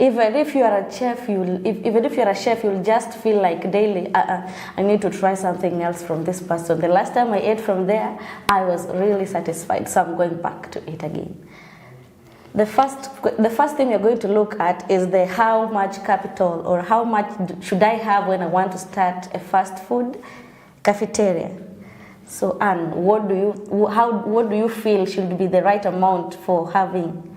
Even if you are a chef, even if you're a chef, you'll just feel like daily, I need to try something else from this person. The last time I ate from there, I was really satisfied, so I'm going back to eat again. The first thing you're going to look at is the how much capital or how much should I have when I want to start a fast food cafeteria. So, Anne, what do you feel should be the right amount for having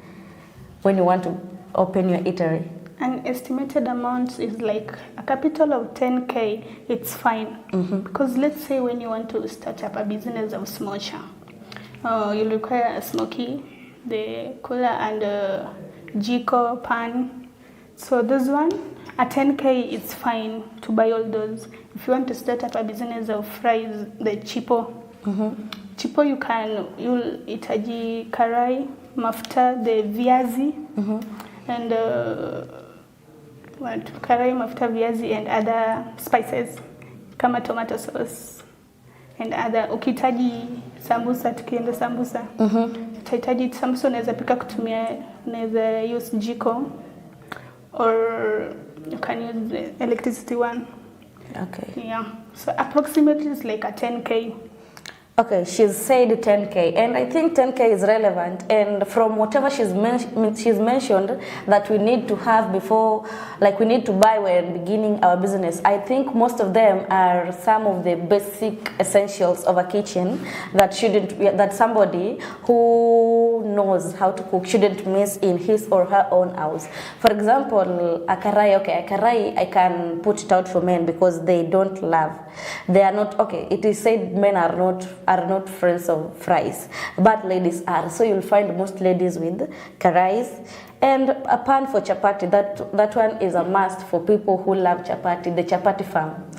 when you want to open your eatery? An estimated amount is like a capital of 10K, it's fine. Because let's say when you want to start up a business of smocha, you require a smoky, the cooler and a jiko pan. So this one, at 10K, it's fine to buy all those. If you want to start up a business of fries, the chipo. Chipo you'll itaji karai, mafuta, the viazi, and karai, mafuta, viazi, and other spices, kama tomato sauce, and other. Ukitaji sambusa, tukienda sambusa. Utahitaji sambusa, unaweza pika kutumia, unaweza use jiko, or you can use the electricity one. Okay. Yeah. So approximately it's like a 10K. Okay, she's said 10K, and I think 10K is relevant. And from whatever she's mentioned that we need to have before, like we need to buy when beginning our business, I think most of them are some of the basic essentials of a kitchen that somebody who knows how to cook shouldn't miss in his or her own house. For example, a karai, I can put it out for men because they don't love. They are not, okay, it is said men are not friends of fries, but ladies are. So you'll find most ladies with karais and a pan for chapati. That one is a must for people who love chapati. The chapati farm.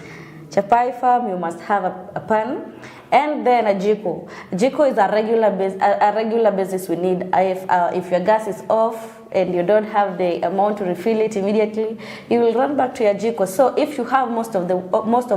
Chapati farm, you must have a pan. And then a jiko. Jiko is a regular basis we need. If your gas is off and you don't have the amount to refill it immediately, you will run back to your jiko. So if you have most of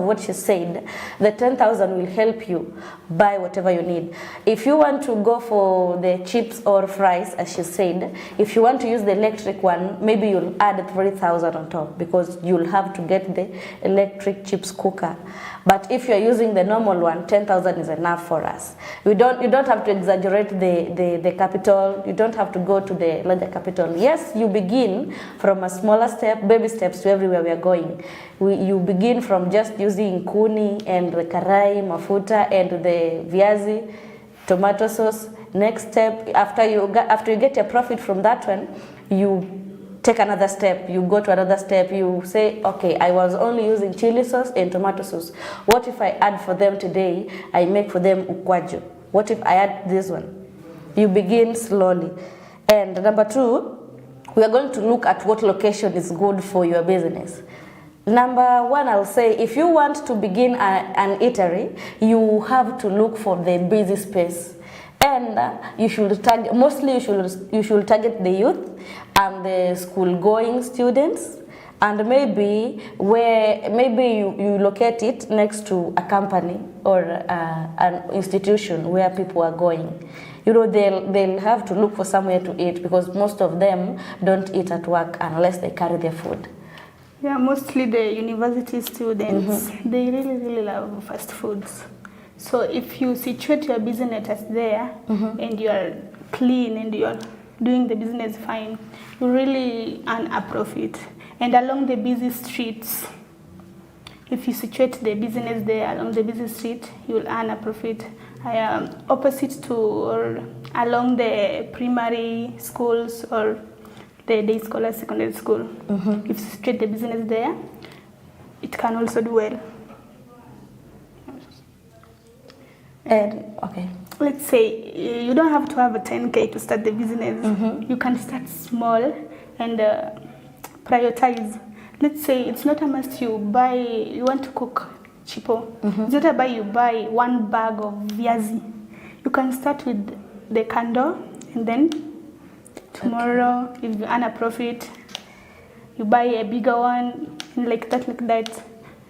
what she said, the 10,000 will help you buy whatever you need. If you want to go for the chips or fries, as she said, if you want to use the electric one, maybe you'll add 3,000 on top because you'll have to get the electric chips cooker. But if you're using the normal one, 10,000 is enough for us. You don't have to exaggerate the capital. You don't have to go to the larger capital. Yes, you begin from a smaller step, baby steps to everywhere we are going. You begin from just using kuni and the karai, mafuta, and the viazi, tomato sauce. Next step, after you get your profit from that one, you take another step, you go to another step, you say, okay, I was only using chili sauce and tomato sauce. What if I add for them today, I make for them ukwaju? What if I add this one? You begin slowly. And number 2, we are going to look at what location is good for your business. Number 1, I'll say, if you want to begin an eatery, you have to look for the busy space. And you should target the youth and the school-going students, and maybe you locate it next to a company or an institution where people are going. You know, they'll have to look for somewhere to eat because most of them don't eat at work unless they carry their food. Yeah, mostly the university students, they really love fast foods. So if you situate your business there and you are clean and you are doing the business fine, you really earn a profit. And along the busy streets, if you situate the business there along the busy street, you will earn a profit. Opposite to or along the primary schools or the day school or secondary school, if you situate the business there, it can also do well. And okay, let's say you don't have to have a 10K to start the business. You can start small and prioritize. Let's say it's not a must you want to cook chipo. It's not a buy you buy 1 bag of viazi. You can start with the kando, and then tomorrow if you earn a profit, you buy a bigger one, and like that,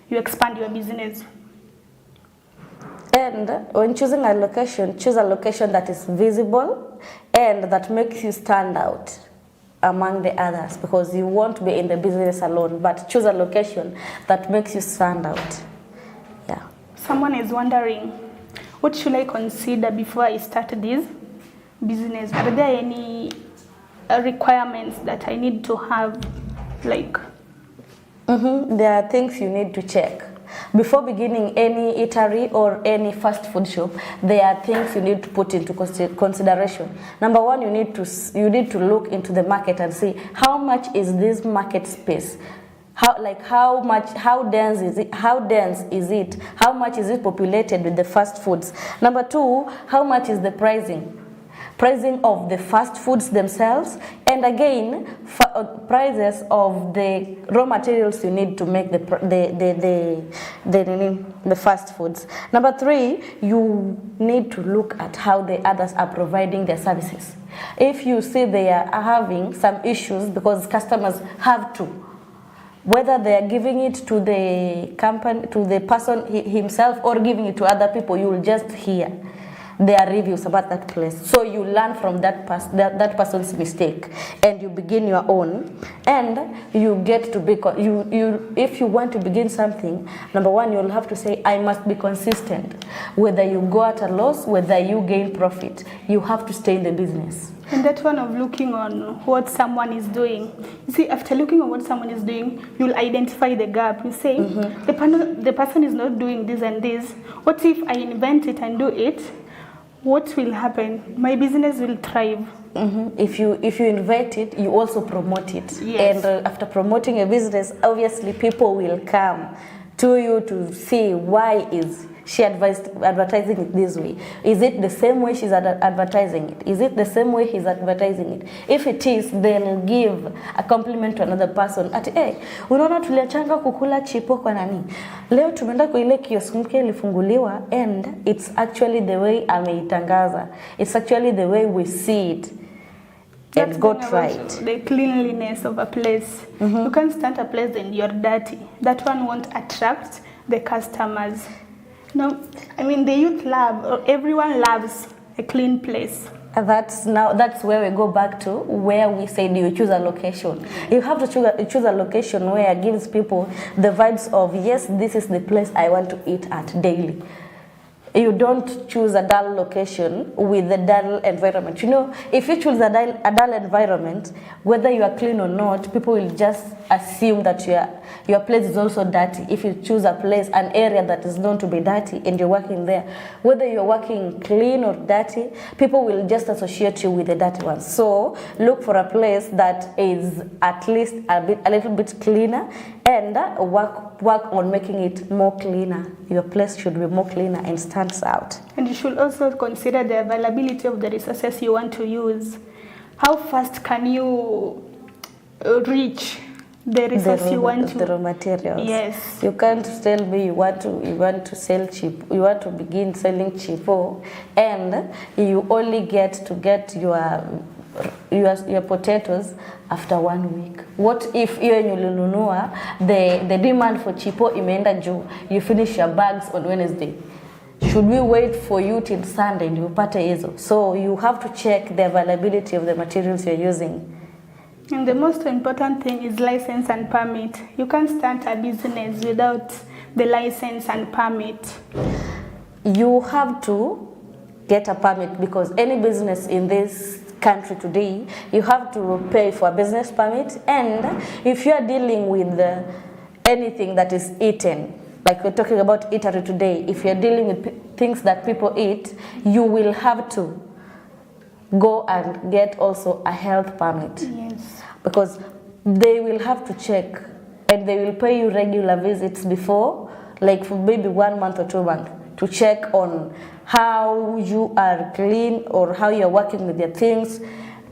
you expand your business. And when choosing a location, choose a location that is visible and that makes you stand out. among the others, because you won't be in the business alone, but choose a location that makes you stand out. Yeah. Someone is wondering, what should I consider before I start this business? Are there any requirements that I need to have, like? There are things you need to check. Before beginning any eatery or any fast food shop, there are things you need to put into consideration. Number one, you need to look into the market and see how much is this market space. How dense is it? How much is it populated with the fast foods? Number two, how much is the pricing of the fast foods themselves, and again prices of the raw materials you need to make the fast foods. Number three, you need to look at how the others are providing their services. If you see they are having some issues because customers have to, whether they are giving it to the company, to the person himself, or giving it to other people, you will just hear their reviews about that place. So you learn from that person's mistake, and you begin your own, and you get to be if you want to begin something, number one, you'll have to say, I must be consistent. Whether you go at a loss, whether you gain profit, you have to stay in the business. And that one of looking on what someone is doing. You see, after looking at what someone is doing, you'll identify the gap. You say, the person is not doing this and this. What if I invent it and do it? What will happen? My business will thrive. If you invent it, you also promote it. Yes. And after promoting a business, obviously people will come to you to see why is she advertising it this way. Is it the same way she's advertising it? Is it the same way he's advertising it? If it is, then give a compliment to another person. Ati, unaona tuliachanga kukula chipo kwa nani? Leo tumeenda kwa ile kiosk mpya ilifunguliwa, and it's actually the way ameitangaza. It's actually the way we see it. And got right. The cleanliness of a place. You can't start a place and you're dirty. That one won't attract the customers. No, I mean the youth everyone loves a clean place. That's where we go back to where we said you choose a location. You have to choose a location where it gives people the vibes of, yes, this is the place I want to eat at daily. You don't choose a dull location with a dull environment. You know, if you choose a dull environment, whether you are clean or not, people will just assume that your place is also dirty. If you choose a place, an area that is known to be dirty, and you're working there, whether you're working clean or dirty, people will just associate you with the dirty ones. So look for a place that is at least a little bit cleaner, and work on making it more cleaner. Your place should be more cleaner and stands out. And you should also consider the availability of the resources you want to use. How fast can you reach the resource you want to? The raw materials. Yes. You can't tell me you want to sell cheap. You want to begin selling cheapo, and you only get your potatoes after 1 week. What if hiyo yenye ulinunua, the demand for chipo imeenda juu, you finish your bags on Wednesday? Should we wait for you till Sunday and you upate hizo? So you have to check the availability of the materials you're using. And the most important thing is license and permit. You can't start a business without the license and permit. You have to get a permit, because any business in this country today, you have to pay for a business permit. And if you are dealing with anything that is eaten, like we're talking about eatery today, if you're dealing with things that people eat, you will have to go and get also a health permit. Yes. Because they will have to check, and they will pay you regular visits before, like for maybe 1 month or 2 months, to check on how you are clean or how you're working with your things,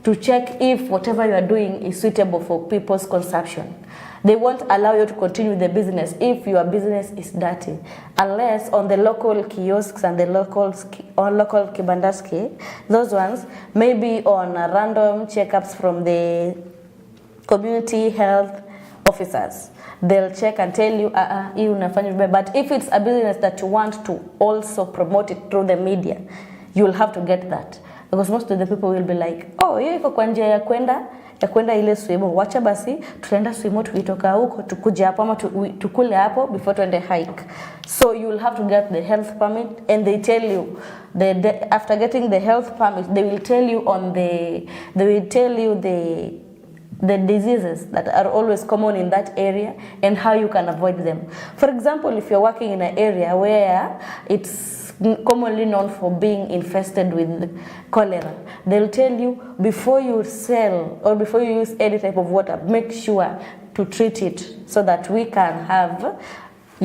to check if whatever you are doing is suitable for people's consumption. They won't allow you to continue the business if your business is dirty, unless on the local kiosks and the local kibandaski, those ones, maybe on random checkups from the community health officers. They'll check and tell you, but if it's a business that you want to also promote it through the media, you'll have to get that. because most of the people will be like, oh, hiyo iko kwa njia ya kwenda ile swimo, wacha basi tutaenda swimo, tukitoka huko tukuje hapo ama tukule hapo before tuende hike. So you will have to get the health permit, and they tell you after getting the health permit, they will tell you the diseases that are always common in that area and how you can avoid them. For example, if you're working in an area where it's commonly known for being infested with cholera, they'll tell you before you sell or before you use any type of water, make sure to treat it so that you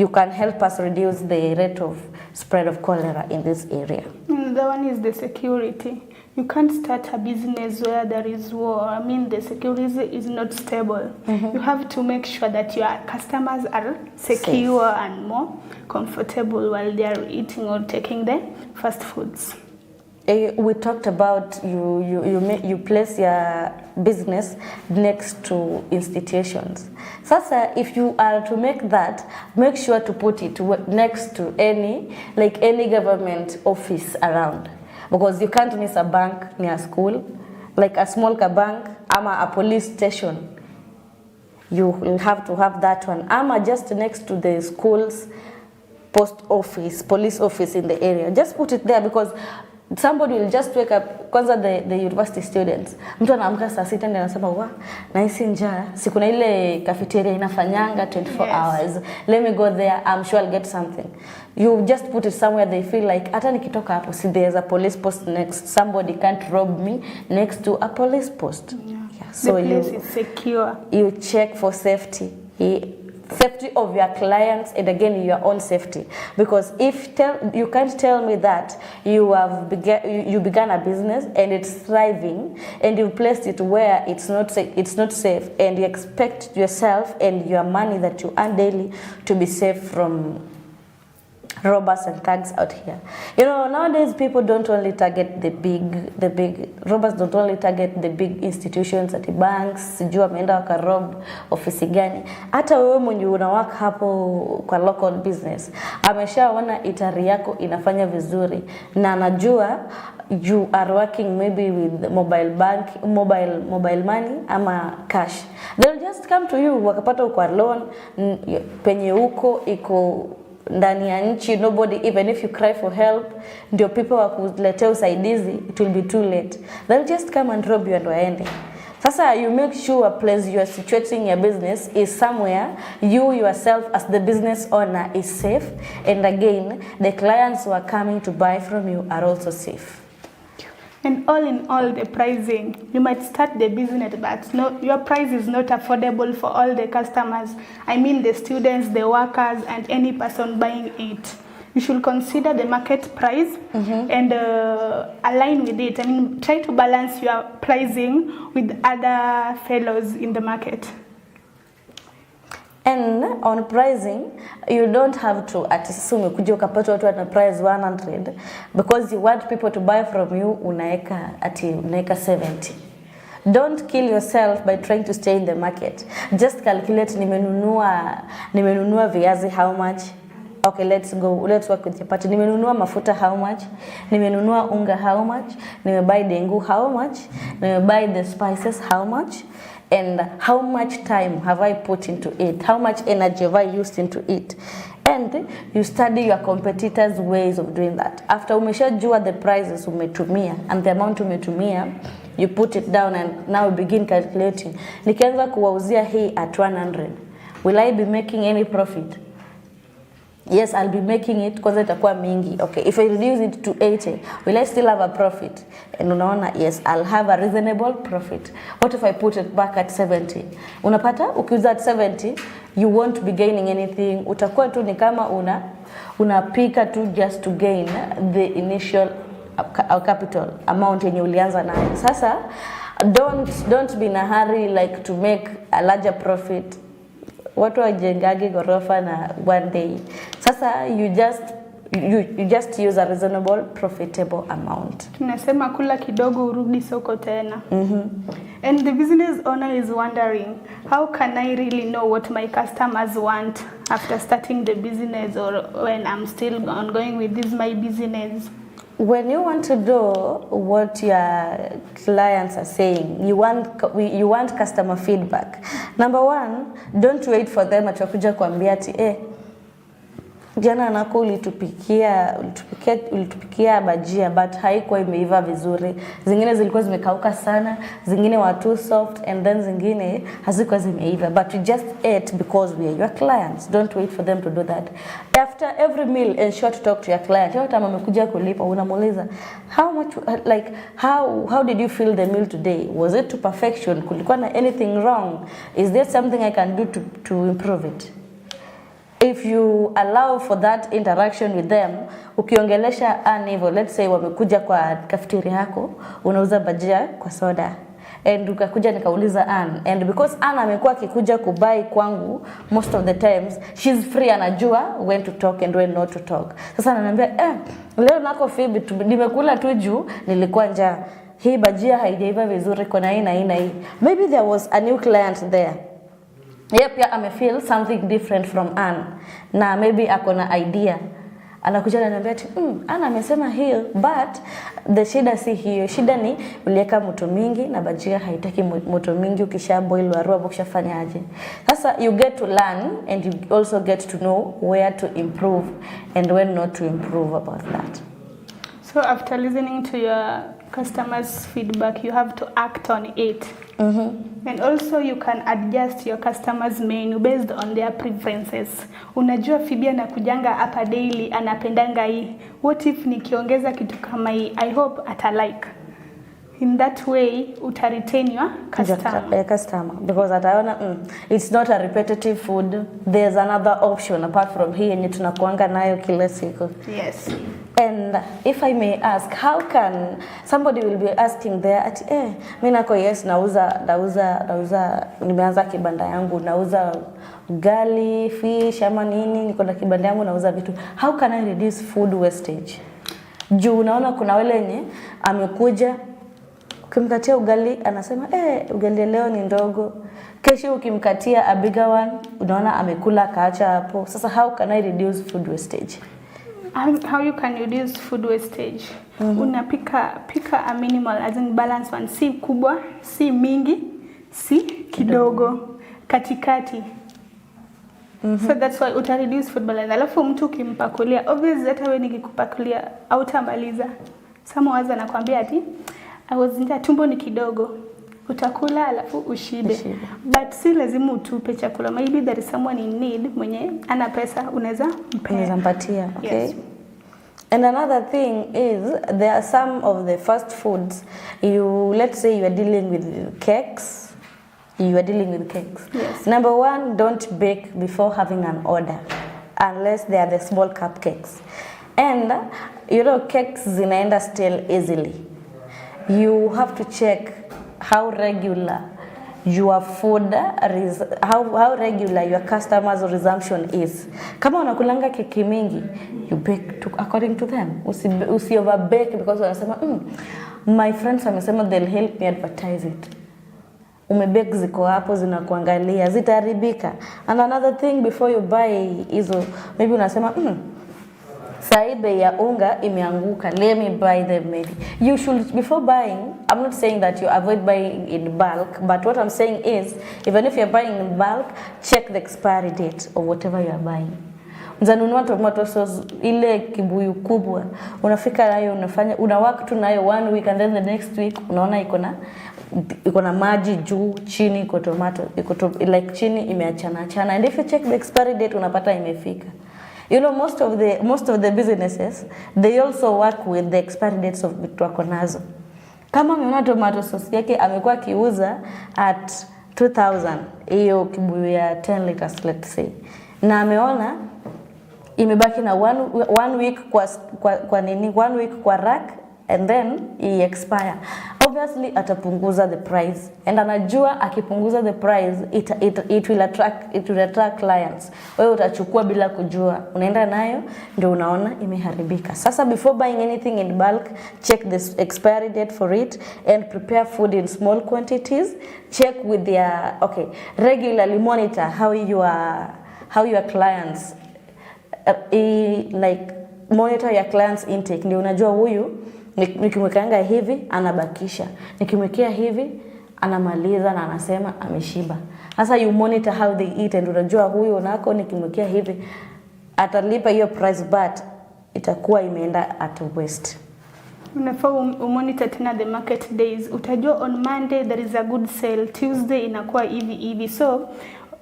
can help us reduce the rate of spread of cholera in this area. The one is the security. You can't start a business where there is war. I mean, the security is not stable. You have to make sure that your customers are secure and more comfortable while they are eating or taking the fast foods. We talked about you place your business next to institutions. Sasa, if you are to make that, make sure to put it next to any government office around. Because you can't miss a bank near school, like a small bank, ama a police station. You will have to have that one. Ama just next to the school's post office, police office in the area. Just put it there, because somebody will just wake up. Kwanza the university students, mtu anaamka saa 6 ndio anasema wa nahisi njaa, si kuna ile cafeteria inafanyanga 24 hours, let me go there, I'm sure I'll get something. You just put it somewhere they feel like hata nikitoka hapo, see there's a police post next, somebody can't rob me next to a police post. So the place is secure. You check for safety of your clients, and again your own safety, because you can't tell me that you began a business and it's thriving, and you placed it where it's not safe, and you expect yourself and your money that you earn daily to be safe from robbers and thugs out here. You know, nowadays people don't only target the big robbers, don't only target the big institutions at the banks, sijua wameenda wakarob ofisi gani. Hata wewe mwenye unawaka hapo kwa local business, ameshaona itari yako inafanya vizuri na anajua you are working maybe with mobile money ama cash. They'll just come to you, wakapata uko loan penye uko iko ndani ya nchi, nobody, even if you cry for help, ndio people wakuletea usaidizi, it will be too late. They'll just come and rob you and waende. Sasa you make sure a place you are situating your business is somewhere you yourself as the business owner is safe, and again the clients who are coming to buy from you are also safe. And all in all, the pricing, you might start the business, but your price is not affordable for all the customers. I mean the students, the workers, and any person buying it. You should consider the market price and align with it. I mean, try to balance your pricing with other fellows in the market. And on pricing, you don't have to assume kuja ukapata watu wana price 100 because you want people to buy from you, unaeka 70. Don't kill yourself by trying to stay in the market. Just calculate, nimenunua viazi how much? Okay, let's work with your party. Nimenunua mafuta how much? Nimenunua unga how much? Nimebuy dengu how much? Nimebuy the spices how much? And how much time have I put into it? How much energy have I used into it? And you study your competitors' ways of doing that. After umeshajua the prices umetumia and the amount umetumia, you put it down and now begin calculating. Nikianza kuwauzia hii at 100, will I be making any profit? Yes, I'll be making it because itakuwa mingi. Okay, if I reduce it to 80, will I still have a profit? And unaona, yes, I'll have a reasonable profit. What if I put it back at 70? Unapata, ukiuza at 70, you won't be gaining anything. Utakuwa tu ni kama unapika tu just to gain the initial capital amount yenye ulianza nayo. Sasa, don't be in a hurry like to make a larger profit. Watu wajengage gorofa na one day. Sasa you just use a reasonable profitable amount. Tunasema kula kidogo urudi soko tena. And the business owner is wondering, how can I really know what my customers want after starting the business or when I'm still ongoing with my business? when you want to do what your clients are saying, you want customer feedback. Number one, don't wait for them atakuja kuambia ati jana nako ulitupikia bajia but haikuwa imeiva vizuri. Zingine zilikuwa zimekauka sana, zingine were too soft, and then zingine hazikuwa zimeiva. But you just ate because we are your clients. Don't wait for them to do that. After every meal, ensure to talk to your client. Yote amekuja kulipa, unamuuliza how much, like how did you feel the meal today? Was it to perfection? Kulikuwa na anything wrong? Is there something I can do to improve it? If you allow for that interaction with them, ukiongelesha hivyo, let's say wamekuja kwa cafeteria yako, unauza bajia kwa soda. And ukakuja nikauliza and because amekuwa akikuja kubai kwangu most of the times, she's free, anajua when to talk and when not to talk. Sasa ananiambia leo nako Phoebe nimekula tu juu nilikuwa njaa. Hii bajia haijaiva vizuri kwa na hii. Maybe there was a new client there. Yep, yeah, feel something different from Anne. Na maybe akona idea. Anakuja ananiambia ati Anne amesema hiyo, but the shida si hiyo. Shida ni uliweka moto mingi na bajia haitaki moto mingi, ukisha boil warua ukishafanya aje. Sasa you get to learn and you also get to know where to improve and when not to improve about that. So after listening to your customers' feedback, you have to act on it. And also you can adjust your customers' menu based on their preferences. Unajua Phoebe anakujanga hapa daily, anapendanga hii. What if nikiongeza kitu kama hii? I hope atalike. In that way, uta retain your customer. Because ataona it's not a repetitive food. There's another option apart from hii yenye tunakuanga nayo kila siku. Yes. And if I may ask, how can somebody will be asking there ati mimi nako yes nauza nimeanza kibanda yangu, nauza ugali, fish ama nini, niko na kibanda yangu nauza vitu. How can I reduce food wastage? Juu unaona kuna wale wenye amekuja ukimkatia ugali anasema ugali leo ni ndogo. Kesho ukimkatia a bigger one unaona amekula kaacha hapo. Sasa how can I reduce food wastage? How you can reduce food wastage? Unapika a minimal, as in balance one. Si kubwa, si mingi, si kidogo, katikati. So that's why uta reduce food balance. Alafu mtu ukimpakulia, obviously hata wewe nikikupakulia hautamaliza. Sama waza nakwambia ati tumbo ni kidogo. Utakula alafu ushibe. But si lazima utupe chakula. Maybe there is someone in need mwenye ana pesa unaweza mpatia. Okay. Yes. And another thing is there are some of the fast foods, let's say you are dealing with cakes. Yes. Number one, don't bake before having an order unless they are the small cupcakes. And cakes zinaenda stale easily. You have to check how regular your food is, how regular your customers' resumption is. Kama unakulanga keki mingi, you bake according to them. Usi over bake because wanasema my friends wamesema they'll help me advertise it. Umebake ziko hapo zinakuangalia, zitaharibika. And another thing, before you buy hizo, maybe unasema sai bei ya unga imeanguka, let me buy them maybe. You should, before buying, I'm not saying that you avoid buying in bulk, but what I'm saying is, even if you're buying in bulk, check the expiry date of whatever you are buying. Unanunua tomato sauce ile kibuyu kubwa, unafika nayo unawaka tu nayo 1 week, and then the next week unaona iko na maji juu, chini iko tomato, like chini imeachana. And if you check the expiry date unapata imefika. Most of the businesses, they also work with the expiry dates of vitu wako nazo. Kama umeona tomato sauce yake amekuwa kiuza at 2000, hiyo kibuyu ya 10 liters let's say, na ameona imebaki na one week one week kwa rack, and then expire, obviously atapunguza the price. And anajua akipunguza the price it will attract clients. Wewe utachukua bila kujua, unaenda nayo ndio unaona imeharibika. Sasa before buying anything in bulk, check the expiry date for it and prepare food in small quantities. Check with their regularly monitor how your clients like monitor ya clients intake, ndio unajua huyu nikimwekanga hivi anabakisha, nikimwekea hivi anamaliza na anasema ameshiba. Sasa you monitor how they eat and unajua huyu nako nikimwekea hivi atalipa hiyo price but itakuwa imeenda at waste. Unafaa umonitor tena the market days. Utajua on Monday there is a good sale, Tuesday inakuwa hivi. So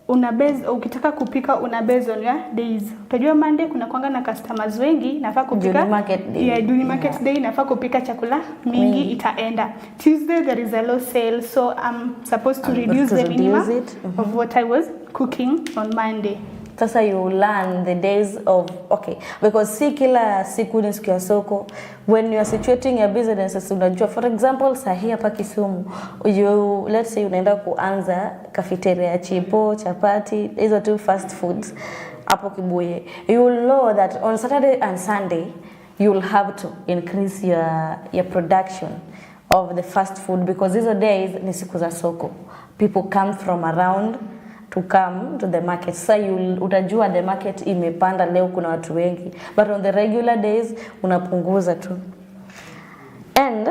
una base, ukitaka kupika una base on your days. Utajua Monday kuna kwanga na customers wengi, nafaa kupika during market day. During market day nafaa kupika chakula mingi itaenda. Tuesday there is a low sale, so I'm supposed to reduce the minimum of what I was cooking on Monday. Sasa you learn the days of, okay, because si kila siku ni siku ya soko. When you are situating your businesses, unajua, for example, sahi hapa Kisumu, let's say unaenda kuanza cafeteria ya chipo, chapati, hizo tu fast foods hapo Kibuye. You will know that on Saturday and Sunday, you will have to increase your production of the fast food because these days ni siku za soko. People come from around to come to the market. Sasa utajua the market imepanda leo kuna watu wengi, but on the regular days unapunguza tu. And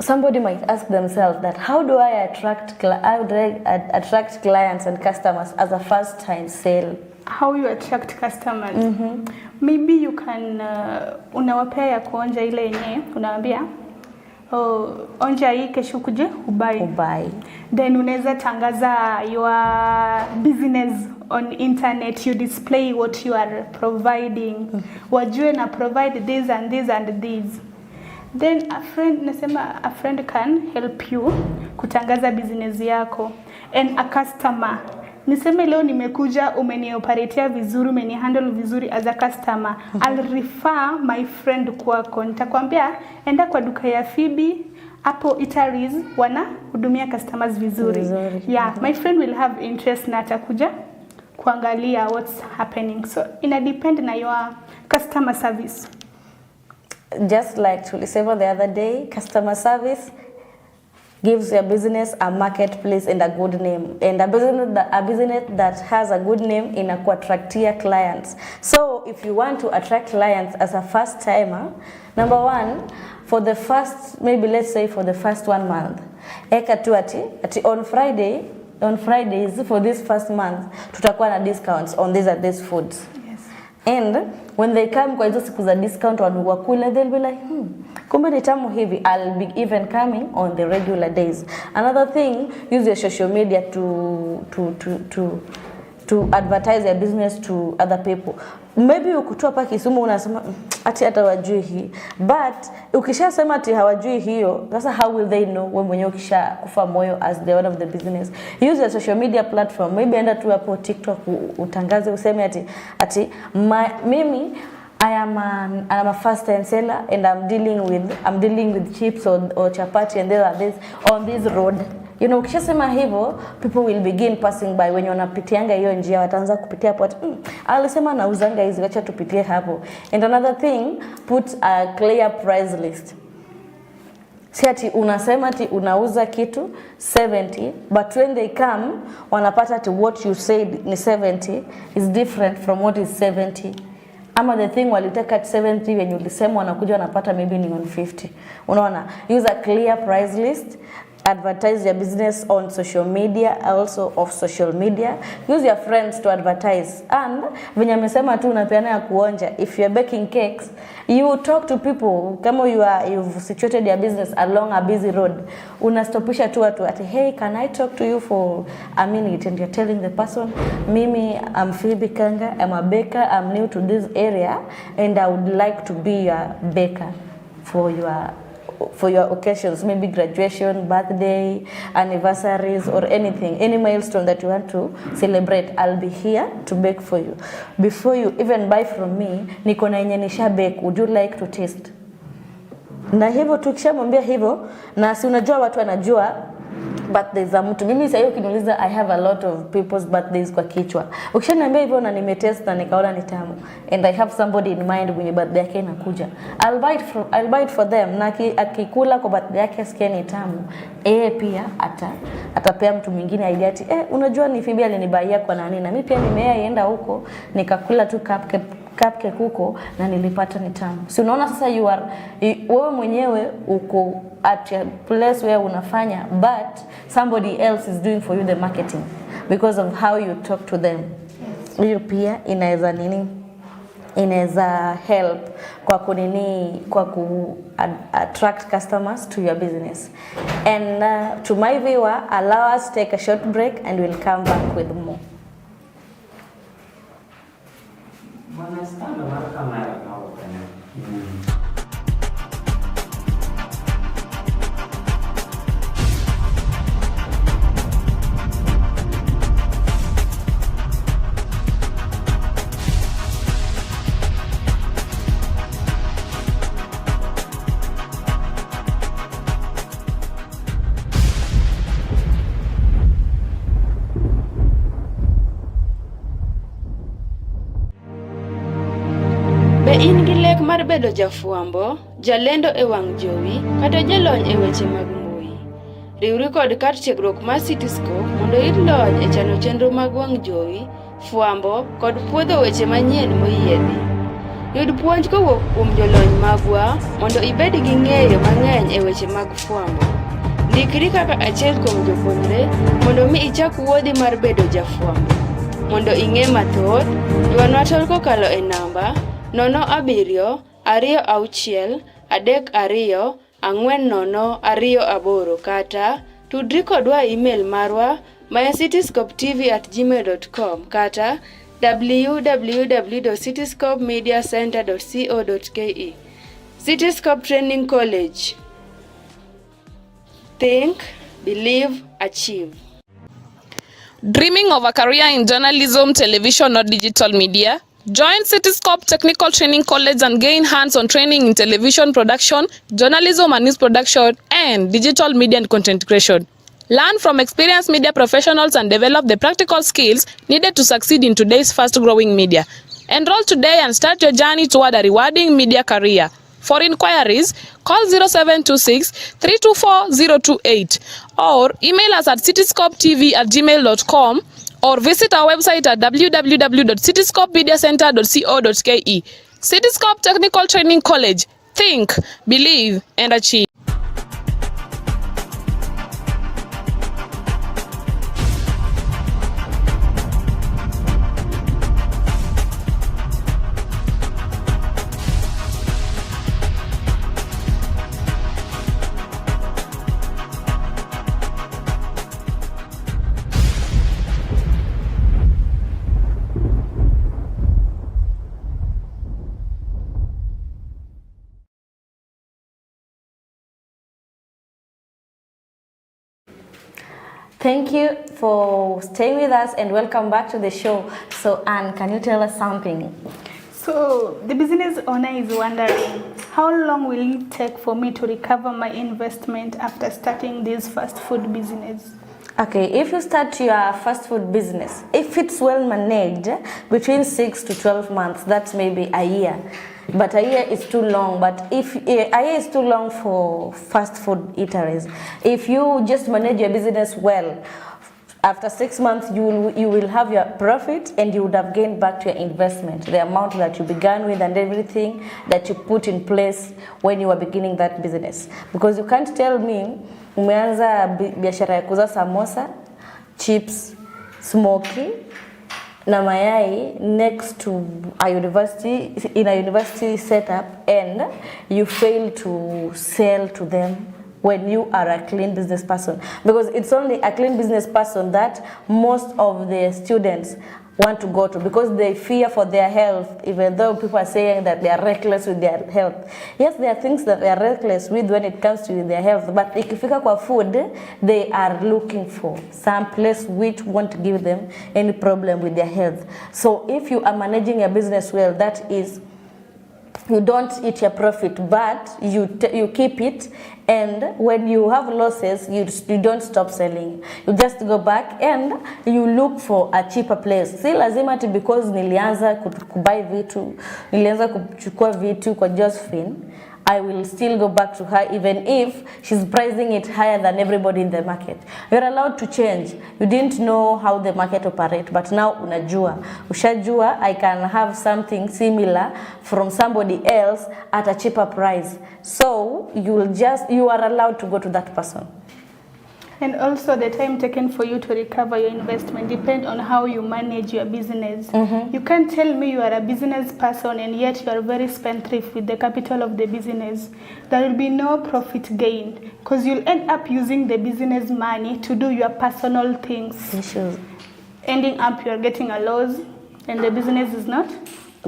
somebody might ask themselves that how do I attract clients and customers as a first time sale? How you attract customers? Maybe you can unawapea ya kuonja ile yenyewe, unawaambia onja hii kesho kuje ubai. Then unaweza tangaza your business on internet, you display what you are providing. Wajue na provide this and this and this. Then a friend can help you kutangaza business yako. And a customer, niseme leo nimekuja, umenioperate vizuri, umenihandle vizuri as a customer. I'll refer my friend kwako. Nitakwambia enda kwa duka ya Phoebe, hapo eateries wana hudumia customers vizuri. Yeah, my friend will have interest na atakuja kuangalia what's happening. So ina depend na your customer service. Just like tulisema the other day, customer service gives your business a marketplace and a good name. And a business that has a good name inakuwa attractia clients. So if you want to attract clients as a first timer, number one, for the first, maybe let's say for the first 1 month, eka tu ati on Fridays for this first month, tutakuwa na discounts on these and these foods. And when they come kwa hizo siku za discount wakule, they'll be like, kumbe ni tamu hivi, I'll be even coming on the regular days. Another thing, use your social media to advertise your business to other people. Maybe ukutoa pa Kisumu unasema ati hata wajui hii, but ukishasema ati hawajui hiyo, sasa how will they know wewe mwenyewe ukisha kufa moyo as the owner of the business? Use your social media platform. Maybe enda tu hapo TikTok utangaze, useme ati mimi I am a first time seller and I'm dealing with chips or chapati and this on this road. You know, ukishasema hivyo, people will begin passing by. When wanapitianga hiyo njia wataanza kupitia hapo, alisema nauzanga hizi, acha tupitie hapo. And another thing, put a clear price list. Si ati unasema ati unauza kitu 70, but when they come wanapata ati what you said ni 70 is different from what is 70. Ama the thing walitaka at 70 when ulisema wanakuja wanapata maybe ni 150. Unaona, use a clear price list. Advertise your business on social media, also off social media. Use your friends to advertise. And venye amesema tu unapeana ya kuonja. If you're baking cakes, you talk to people. Kama you've situated your business along a busy road, unastopisha tu watu ati, hey, can I talk to you for a minute? And you're telling the person, Mimi, I'm Phoebe Kanga, I'm a baker, I'm new to this area, and I would like to be your baker for your occasions, maybe graduation, birthday, anniversaries, or anything, any milestone that you want to celebrate. I'll be here to bake for you. Before you even buy from me, niko na yenye nisha bake, would you like to taste? Na hivyo tukishamwambia hivyo, na si unajua watu wanajua birthdays za mtu. Mimi sasa ukiniuliza, I have a lot of people's birthdays kwa kichwa. Ukishaniambia hivyo na nimetest na nikaona ni tamu, and I have somebody in mind mwenye birthday yake inakuja, I'll buy it for them. Na akikula kwa birthday yake asikie ni tamu, pia atapea mtu mwingine idea ati unajua ni Phoebe alinibaia kwa nani, na mimi pia nimeenda huko nikakula tu cupcake huko na nilipata ni tamu. Si unaona sasa wewe mwenyewe uko at a place where unafanya, but somebody else is doing for you the marketing because of how you talk to them. Hiyo pia inaweza help kwa ku attract customers to your business. And to my viewer, allow us to take a short break and we'll come back with more. Be in gi lek mar bedo jafuambo, jalendo e wang' jowi, kata jalony e weche mag mbui. Riwri kod kar tiegruok mar Cityscope mondo iyud lony e chano chenro mag wang' jowi, fuambo kod puodho weche manyien moyiedhi. Yud puonj kowuok kuom jolony magwa mondo ibed gi ng'eyo mang'eny e weche mag fuambo. Ndikri kaka achiel kuom jopuonjre mondo mi ichak wuodhi mar bedo jafuambo. Mondo ing'e mathoth, ywanwa tol kokalo e namba 0726-32-32-40028 kata tudri kodwa email marwa cityscopetv@gmail.com kata www.cityscopemediacenter.co.ke. Cityscope Training College. Think, believe, achieve. Dreaming of a career in journalism, television, or digital media? Join Cityscope Technical Training College and gain hands-on training in television production, journalism and news production, and digital media and content creation. Learn from experienced media professionals and develop the practical skills needed to succeed in today's fast-growing media. Enroll today and start your journey toward a rewarding media career. For inquiries, call 0726-324-028 or email us at cityscopetv@gmail.com or visit our website at www.cityscopemediacenter.co.ke. Cityscope Technical Training College. Think, believe, and achieve. Thank you for staying with us and welcome back to the show. So Anne, can you tell us something? So the business owner is wondering, how long will it take for me to recover my investment after starting this fast food business? Okay, if you start your fast food business, if it's well managed, between 6 to 12 months, that's maybe a year. But a year is too long. But if a year is too long for fast food eateries, if you just manage your business well, after 6 months you will have your profit and you would have gained back to your investment, the amount that you began with and everything that you put in place when you were beginning that business. Because you can't tell me umeanza biashara ya kuuza samosa, chips, smoky na mayai next to a university, in a university setup, and you fail to sell to them when you are a clean business person. Because it's only a clean business person that most of the students want to go to, because they fear for their health, even though people are saying that they are reckless with their health. Yes, there are things that they are reckless with when it comes to their health, but ikifika kwa food, they are looking for some place which won't give them any problem with their health. So if you are managing a business well, that is, you don't eat your profit, but you keep it, and when you have losses, you don't stop selling. You just go back and you look for a cheaper place. Si lazima ati because nilianza kubuy vitu, nilianza kuchukua vitu kwa Josephine, I will still go back to her even if she's pricing it higher than everybody in the market. You're allowed to change. You didn't know how the market operate, but now unajua. Ushajua, I can have something similar from somebody else at a cheaper price. So you are allowed to go to that person. And also the time taken for you to recover your investment depends on how you manage your business. You can't tell me you are a business person and yet you are very spendthrift with the capital of the business. There will be no profit gain because you'll end up using the business money to do your personal things. Issues. Ending up you are getting a loss and the business is not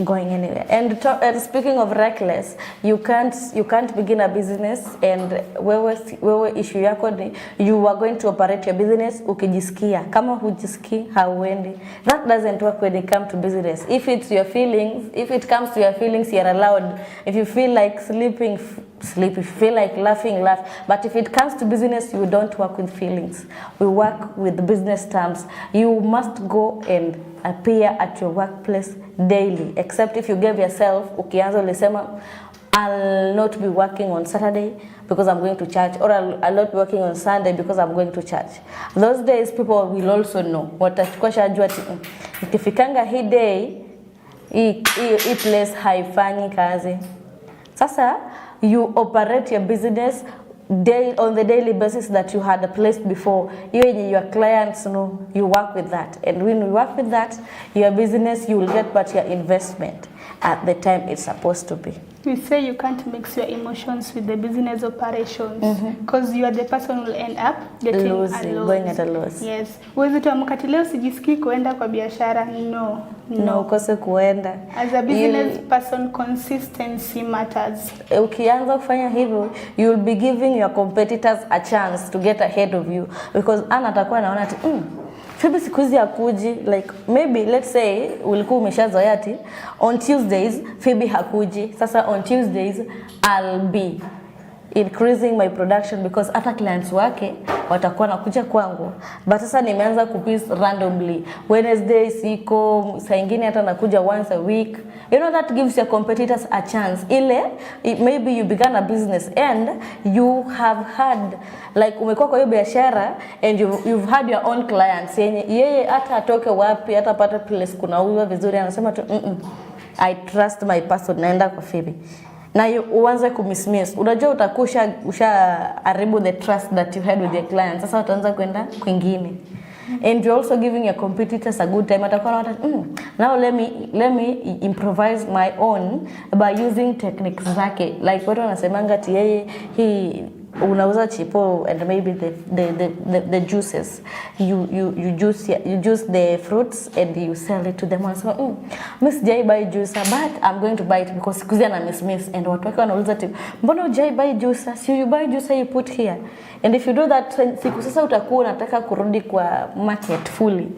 going anywhere. And speaking of reckless, you can't begin a business and wewe issue yako ni you are going to operate your business ukijisikia. Kama hujisikii hauendi. That doesn't work when it comes to business. If it comes to your feelings, you're allowed. If you feel like sleeping, sleep. If you feel like laughing, laugh. But if it comes to business, you don't work with feelings. We work with business terms. You must go and appear at your workplace daily, except if you gave yourself, ukianza ulisema, I'll not be working on Saturday because I'm going to church, or I'll not be working on Sunday because I'm going to church. Those days people will also know. Watachukua shajua ikifikanga hii day, hii place haifanyi kazi. Sasa you operate your business on the daily basis that you had placed before. Your clients know you work with that, and when you work with that, your business, you will get back your investment at the time it's supposed to be. We say you can't mix your emotions with the business operations because you are the person who will end up getting losing, going at a loss. Yes. Uwezi tu amkati leo sijisikii kuenda kwa biashara. No, ukose kuenda. As a business person, consistency matters. Ukianza kufanya hivyo, you will be giving your competitors a chance to get ahead of you because atakuwa anaona ati Phoebe siku hizi hakuji, like maybe let's say ulikuwa umeshazoea ati on Tuesdays Phoebe hakuji. Sasa on Tuesdays I'll be increasing my production because hata clients wake watakuwa nakuja kwangu. But sasa nimeanza kupiece randomly. Wednesday siko, saa nyingine hata nakuja once a week. You know, that gives your competitors a chance. Maybe you began a business and you have had, like umekuwa kwa hiyo biashara and you've had your own clients. Yeye hata atoke wapi, hata pata place kunauzwa vizuri, anasema tu I trust my person, naenda kwa Phoebe. Na uanze kumismiss. Unajua haribu the trust that you had with your clients. Sasa utaanza kwenda kwingine. And you're also giving your competitors a good time. Atakuwa now let me improvise my own by using techniques zake. Like watu wanasemanga ati yeye unauza chipo and maybe the juices. You juice the fruits and you sell it to them. Wanasema mimi sijai buy juice but I'm going to buy it because kuzia na miss and watu wake wanauliza ati mbona hujai buy juice? So you buy juice you put here. And if you do that, siku sasa utakuwa unataka kurudi kwa market fully,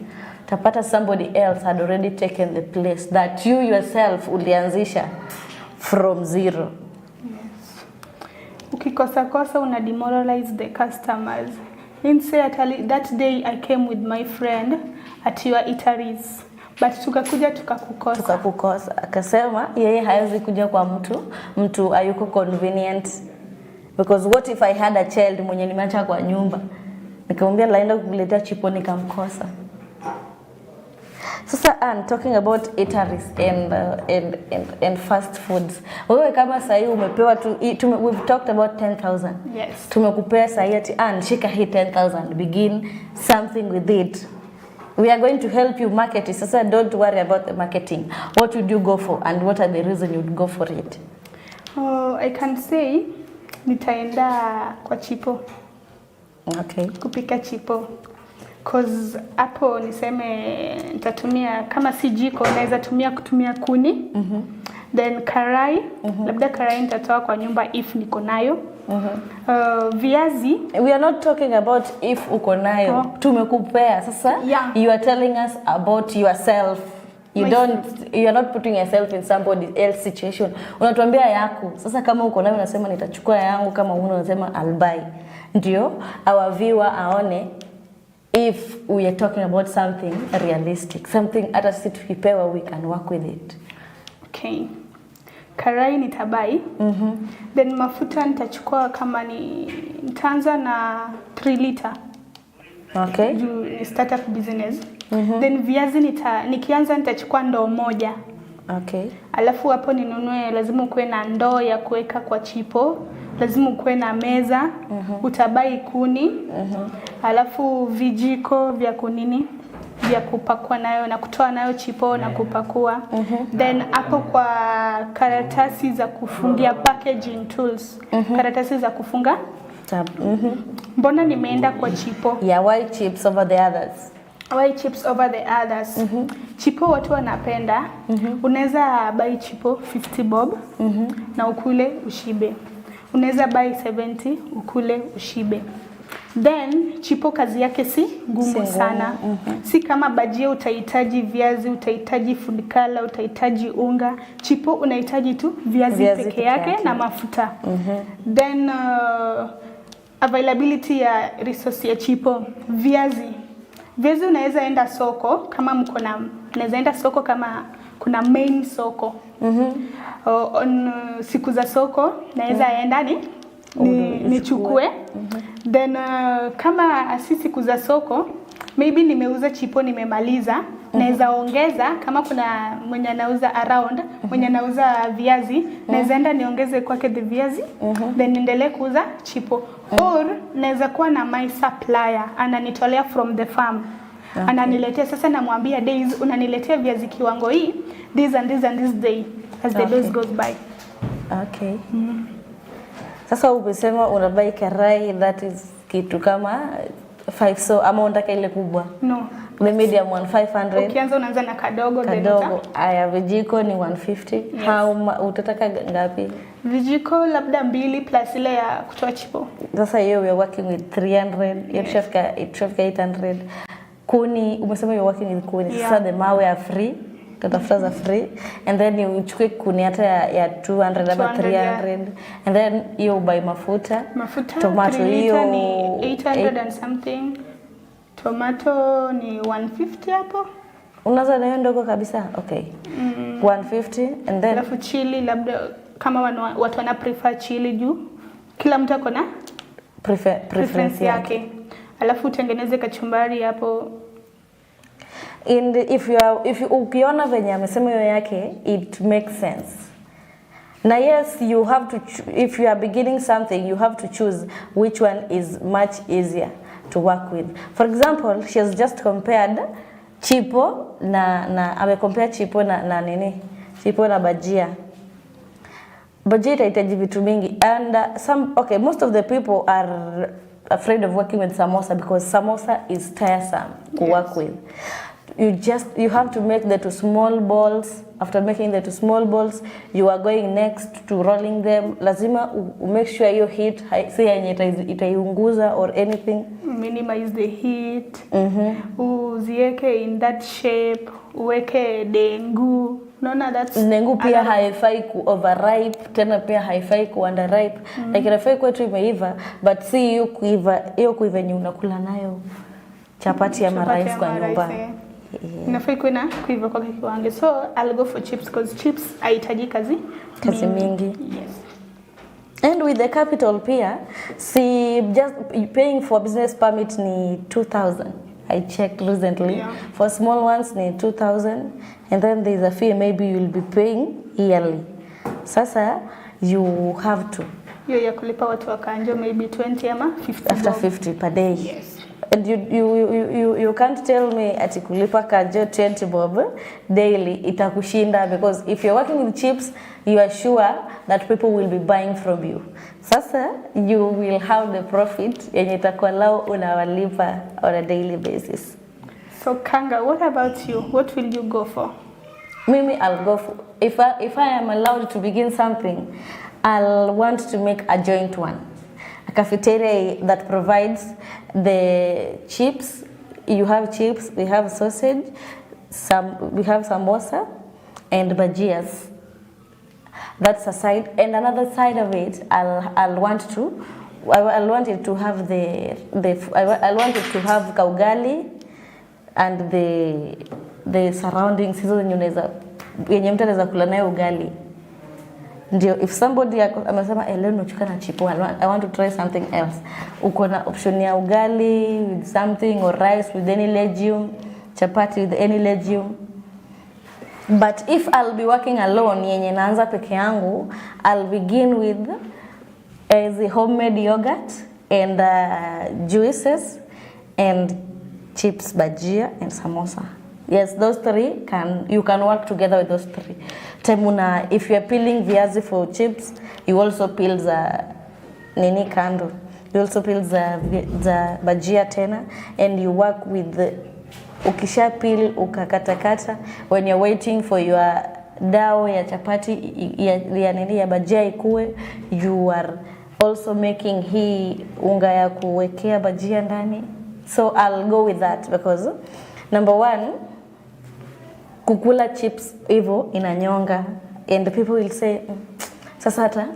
utapata somebody else had already taken the place that you yourself ulianzisha from zero. Yes. Ukikosa una demoralize the customers. Say that day I came with my friend at your eateries, but tukakukosa. Akasema yeye hawezi kuja kwa mtu hayuko convenient. Because what if I had a child mwenye nimeacha kwa nyumba? Nikamwambia laenda kukuletea chipo nikamkosa. Sasa talking about eateries and fast foods. Wewe kama sasa umepewa tu we've talked about 10,000. Yes. Tumekupea sasa ati shika hii 10,000, begin something with it. We are going to help you market it. Sasa don't worry about the marketing. What would you go for and what are the reasons you would go for it? I can say nitaenda kwa chipo. Okay. Kupika chipo. Cause hapo niseme nitatumia kama si jiko naweza kutumia kuni. Then karai, labda karai nitatoa kwa nyumba if niko nayo. Viazi. We are not talking about if uko nayo. Tumekupea. Sasa you are telling us about yourself. You are not putting yourself in somebody else situation. Unatuambia yako. Sasa kama uko nayo unasema nitachukua yangu, kama unasema I'll buy. Ndio our viewer aone if we are talking about something realistic, something hata sisi tukipewa we can work with it. Okay. karai nitabai. Then mafuta nitachukua kama nitaanza na 3 liter. Okay. Juu ni startup business. Then viazi nikianza nitachukua ndoo moja. Okay. Alafu hapo ninunue, lazima ukuwe na ndoo ya kuweka kwa chipo, lazima ukuwe na meza, utabai kuni, alafu vijiko vya kunini, vya kupakua nayo na kutoa nayo chipo na kupakua. Then hapo kwa karatasi za kufungia, packaging tools, karatasi za kufunga. Mbona nimeenda kwa chipo? Yeah, why chips over the others? Why chips over the others? Chipo watu wanapenda. Unaweza buy chipo 50 bob na ukule ushibe. Unaweza buy 70 ukule ushibe. Then chipo kazi yake si ngumu sana. Si kama bajia utahitaji viazi, utahitaji food color, utahitaji unga. Chipo unahitaji tu viazi peke yake na mafuta. Then availability ya resource ya chipo, viazi unaweza enda soko kama unaweza enda soko kama kuna main soko. On siku za soko naweza enda nichukue. Then kama si siku za soko, maybe nimeuza chipo nimemaliza, naweza ongeza kama kuna mwenye anauza around, mwenye anauza viazi, naweza enda niongeze kwake the viazi, then niendelee kuuza chipo. Or naweza kuwa na my supplier, ananitolea from the farm. Ananiletea, sasa namwambia days unaniletea viazi kiwango hii, this and this and this day as the days goes by. Okay. Sasa umesema unabai karai, that is kitu kama 5, so ama unataka ile kubwa? No. The medium one 500. Ukianza unaanza na kadogo. Aya, vijiko ni 150. Yes. How utataka ngapi? Vijiko labda 2 plus ile ya kutoa chipo. Sasa we are working with 300, itafika 800. Kuni umesema you are working with kuni. Sasa the mawe are free, katafuta za free, and then you uchukue kuni hata ya 200 ama 300, and then you buy mafuta tomato hiyo ni 800 and something. Tomato ni 150 hapo. Unaza na hiyo ndogo kabisa. Okay. 150, and then alafu chili labda kama watu wana prefer chili juu kila mtu ako na preference yake. Alafu utengeneze kachumbari hapo. And if you ukiona venye amesema hiyo yake, it makes sense. Na yes, you have to if you are beginning something, you have to choose which one is much easier to work with. For example, she has just compared chipo na amecompare chipo na nini? Chipo na bajia. Bajia itahitaji vitu mingi, and most of the people are afraid of working with samosa because samosa is tiresome to work with. You have to make the 2 small balls. After making the 2 small balls, you are going next to rolling them. Lazima make sure your heat si yenye itaiunguza or anything. Minimize the heat. Uzieke in that shape. Uweke dengu. Unaona that's dengu pia haifai ku overripe, tena pia haifai ku underripe. Like inafai kwetu imeiva, but si hiyo kuiva yenye unakula nayo chapati ama rice kwa nyumba. Inafai kuwa kuiva kwa kiwango. So I'll go for chips because chips haitaji kazi mingi. Yes. And with the capital pia, see, just paying for business permit ni 2,000. I checked recently. Yeah. For small ones ni 2,000, and then there's a fee maybe you'll be paying yearly. Sasa you have to. Hiyo ya kulipa watu wa kanjo maybe 20 ama 50. After 50 per day. Yes. And you can't tell me ati kulipa kanjo 20 bob daily itakushinda, because if you're working with chips, you are sure that people will be buying from you. Sasa you will have the profit yenye itakuwa lao unawalipa on a daily basis. So Kanga, what about you? What will you go for? Mimi, I'll go for, if I am allowed to begin something, I'll want to make a joint one. A cafeteria that provides the chips. You have chips, we have sausage, we have samosa and bajias. That's a side, and another side of it, I'll want it to have I'll want it to have kaugali and the surroundings hizo yenye mtu anaweza kula nayo ugali. Ndio if somebody amesema leo nimechoka na chipo, I want to try something else, uko na option ya ugali with something or rice with any legume, chapati with any legume. But if I'll be working alone, yenye naanza peke yangu, I'll begin with the homemade yogurt and juices and chips, bajia and samosa. Yes, those three you can work together with those three. Temuna, if you are peeling viazi for chips, you also peel the nini kando. You also peel the bajia tena, and you work with the ukisha peel ukakatakata. When you're waiting for your dao ya chapati ya nini ya bajia ikue, you are also making hii unga ya kuwekea bajia ndani. So I'll go with that because number one, kukula chips hivyo inanyonga, and people will say sasa hata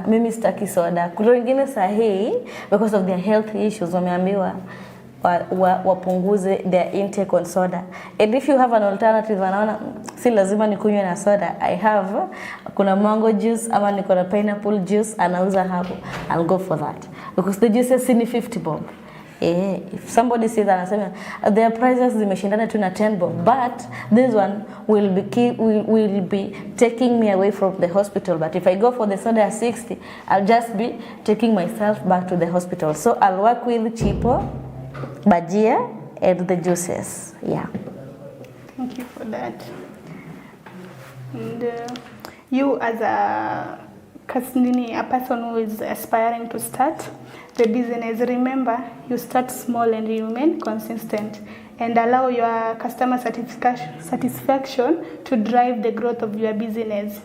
mimi sitaki soda. Kuna wengine sahi because of their health issues wameambiwa wapunguze their intake on soda, and if you have an alternative, wanaona si lazima nikunywe na soda, kuna mango juice ama niko na pineapple juice anauza hapo, I'll go for that because the juices ni 50 bob. If somebody says that, anasema their prices zimeshindana tu na 10 bob, but this one will be taking me away from the hospital. But if I go for the soda at 60, I'll just be taking myself back to the hospital. So I'll work with chipo, bajia and the juices. Yeah. Thank you for that. And you as a person who is aspiring to start the business, remember you start small and you remain consistent and allow your customer satisfaction to drive the growth of your business.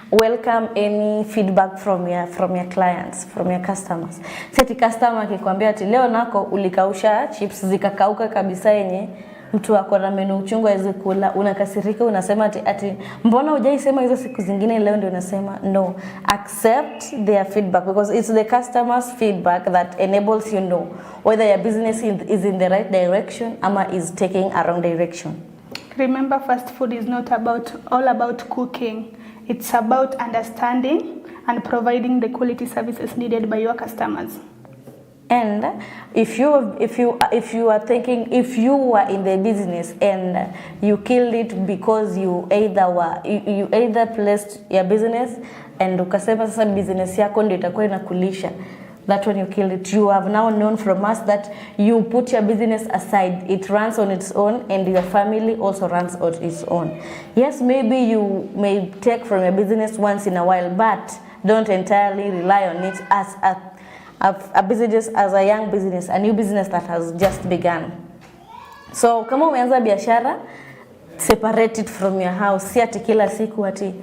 Welcome any feedback from your clients, from your customers. Seti customer akikwambia ati leo nako ulikausha chips zikakauka kabisa yenye mtu ako na meno uchungu hizo kula, unakasirika, unasema ati mbona hujaisema hizo siku zingine, leo ndio unasema no. Accept their feedback because it's the customer's feedback that enables you know whether your business is in the right direction ama is taking a wrong direction. Remember, fast food is not all about cooking. It's about understanding and providing the quality services needed by your customers. And if you are thinking, if you were in the business and you killed it because you either placed your business and ukasema sasa business yako ndio itakuwa inakulisha, that when you killed it, you have now known from us that you put your business aside, it runs on its own and your family also runs on its own. Yes, maybe you may take from your business once in a while, but don't entirely rely on it as a business, as a young business, a new business that has just begun. So kama umeanza biashara, separate it from your house. Si ati kila siku ati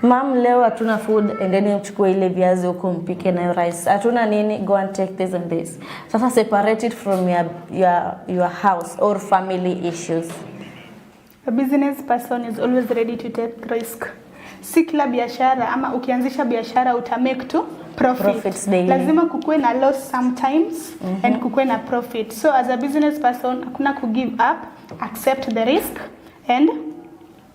mom leo hatuna food and then uchukue ile viazi huko mpike na rice. Hatuna nini, go and take this and this. Sasa separate it from your house or family issues. A business person is always ready to take risk. Si kila biashara ama ukianzisha biashara utamake tu profits daily. Lazima kukue na loss sometimes and kukue na profit. So as a business person, hakuna ku give up, accept the risk and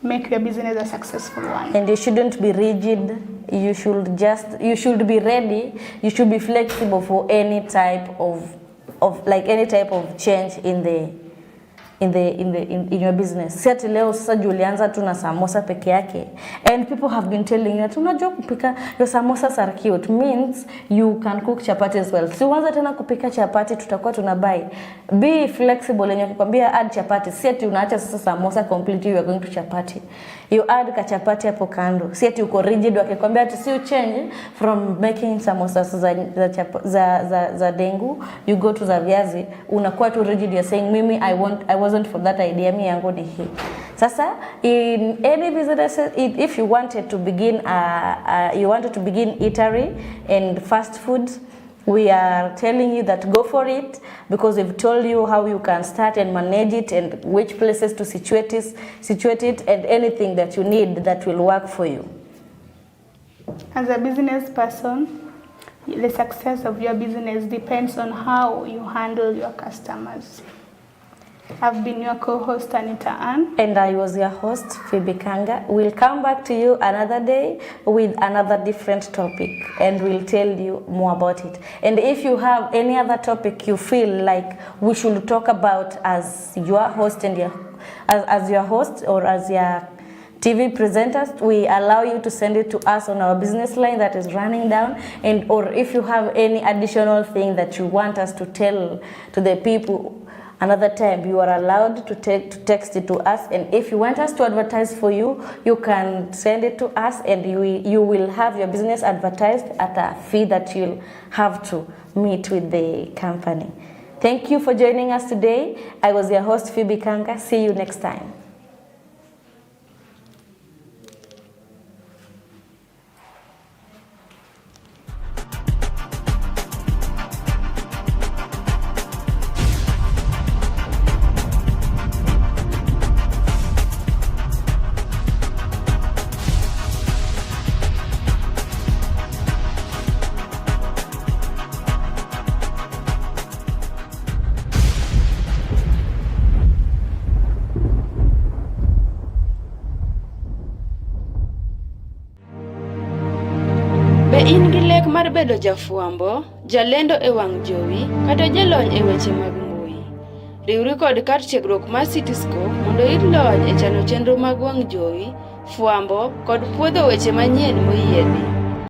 make your business a successful one. And you shouldn't be rigid. You should be ready. You should be flexible for any type of change in your business. Si ati leo sasa ulianza tu na samosa peke yake and people have been telling you that unajua kupika, your samosas are cute, means you can cook chapati as well. Si uanza tena kupika chapati tutakuwa tunabai. Be flexible, yenye kukwambia add chapati. Si ati unaacha sasa samosa completely, you are going to chapati. You add ka chapati hapo kando. Si ati uko rigid wakikwambia ati si change from making samosas za dengu, you go to za viazi, unakuwa tu rigid, you're saying mimi I wasn't for that idea, mi yangu ni hii. Sasa in any business, if you wanted to begin eatery and fast food, we are telling you that go for it because we've told you how you can start and manage it and which places to situate it and anything that you need that will work for you. As a business person, the success of your business depends on how you handle your customers. I've been your co-host Anita Ann. And I was your host, Phoebe Kanga. We'll come back to you another day with another different topic and we'll tell you more about it. And if you have any other topic you feel like we should talk about as your host and as your host or as your TV presenters, we allow you to send it to us on our business line that is running down, and or if you have any additional thing that you want us to tell to the people another time, you are allowed to text it to us. And if you want us to advertise for you, you can send it to us and you will have your business advertised at a fee that you'll have to meet with the company. Thank you for joining us today. I was your host, Phoebe Kanga. See you next time. Be in gi lek mar bedo jafuambo, jalendo e wang' jowi, kata jalony e weche mag mbui? Riwri kod kar tiegruok mar Cityscope mondo iyud lony e chano chenro mag wang' jowi, fuambo kod puodho weche manyien moyiedhi.